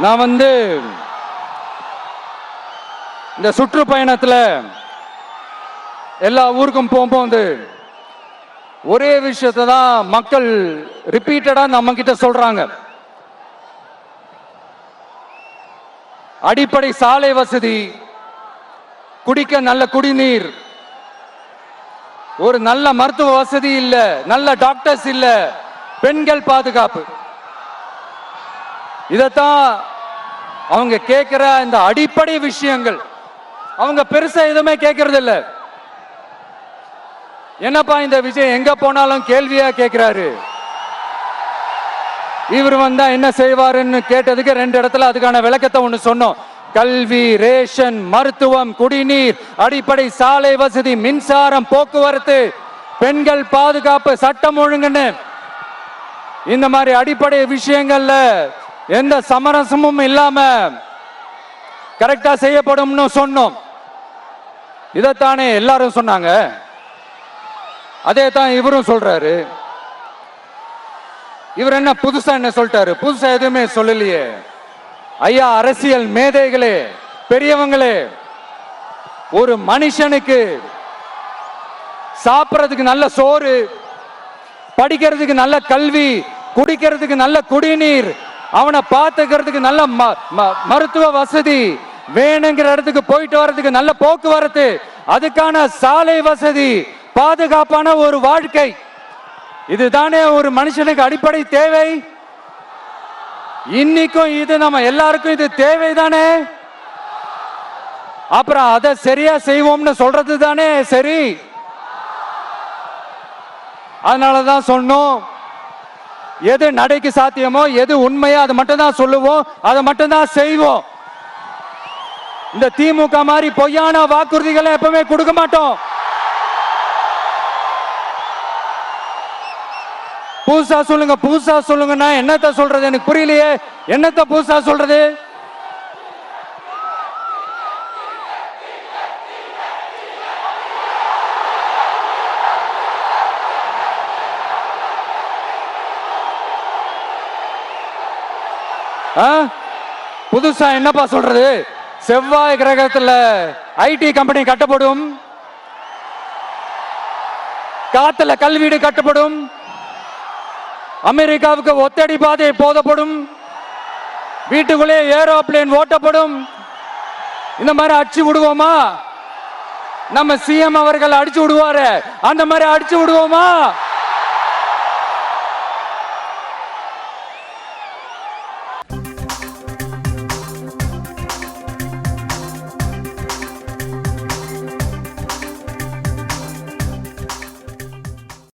நான் இந்த சுற்றுப்பயணத்தில் எல்லா ஊருக்கும் போகும்போது ஒரே விஷயத்தை தான் மக்கள் ரிப்பீட்டடா நம்ம கிட்ட சொல்றாங்க. அடிப்படை சாலை வசதி, குடிக்க நல்ல குடிநீர், ஒரு நல்ல மருத்துவ வசதி இல்ல, நல்ல டாக்டர்ஸ் இல்ல, பெண்கள் பாதுகாப்பு. இதத்தான் அவங்க கேட்கிற இந்த அடிப்படை விஷயங்கள். அவங்க பெருசா எதுவுமே கேட்கறது இல்ல. என்னப்பா இந்த விஜய் எங்க போனாலும் கேள்வியா கேட்கிறாரு, இவர் வந்தா என்ன செய்வாருன்னு கேட்டதுக்கு 2 இடத்துல அதுக்கான விளக்கத்தை ஒண்ணு சொன்னோம். கல்வி, ரேஷன், மருத்துவம், குடிநீர், அடிப்படை சாலை வசதி, மின்சாரம், போக்குவரத்து, பெண்கள் பாதுகாப்பு, சட்டம் ஒழுங்குன்னு இந்த மாதிரி அடிப்படை விஷயங்கள்ல எந்த சமரசமும் இல்லாம கரெக்டா செய்யப்படும்னு சொன்னோம். இதைத்தானே எல்லாரும் சொன்னாங்க, அதே தான் இவரும் சொல்றாரு. இவர் என்ன புதுசா என்ன சொல்லிட்டாரு? புதுசா எதுவுமே சொல்லலையே. ஐயா, அரசியல் மேதைகளே, பெரியவங்களே, ஒரு மனுஷனுக்கு சாப்பிடறதுக்கு நல்ல சோறு, படிக்கிறதுக்கு நல்ல கல்வி, குடிக்கிறதுக்கு நல்ல குடிநீர், அவனை பார்த்துக்கிறதுக்கு நல்ல மருத்துவ வசதி, வேணுங்கிற இடத்துக்கு போயிட்டு வர்றதுக்கு நல்ல போக்குவரத்து, அதுக்கான சாலை வசதி, பாதுகாப்பான ஒரு வாழ்க்கை, இதுதானே ஒரு மனுஷனுக்கு அடிப்படை தேவை. இன்னைக்கும் இது நம்ம எல்லாருக்கும் இது தேவைதானே. அப்புறம் அதை சரியா செய்வோம்னு சொல்றது தானே சரி. அதனாலதான் சொன்னோம், எது நடைக்கு சாத்தியமோ, எது உண்மையோ அதை மட்டும் தான் சொல்லுவோம், அதை மட்டும் தான் செய்வோம். இந்த திமுக மாதிரி பொய்யான வாக்குறுதிகளை எப்பவுமே கொடுக்க மாட்டோம். புதுசா சொல்லுங்க, புதுசா சொல்லுங்கன்னா என்னத்த சொல்றது எனக்கு புரியலையே. என்னத்த புதுசா சொல்றது? புதுசா என்னப்பா சொல்றது? செவ்வாய் கிரகத்துல ஐடி கம்பெனி கட்டப்படும், காத்துல கல்வீடு கட்டப்படும், அமெரிக்காவுக்கு ஒத்தடி பாதை போதப்படும், வீட்டுக்குள்ளே ஏரோப்ளேன் ஓட்டப்படும். இந்த மாதிரி அடிச்சு விடுவோமா? நம்ம சிஎம் அவர்கள் அடிச்சு விடுவாரு, அந்த மாதிரி அடிச்சு விடுவோமா?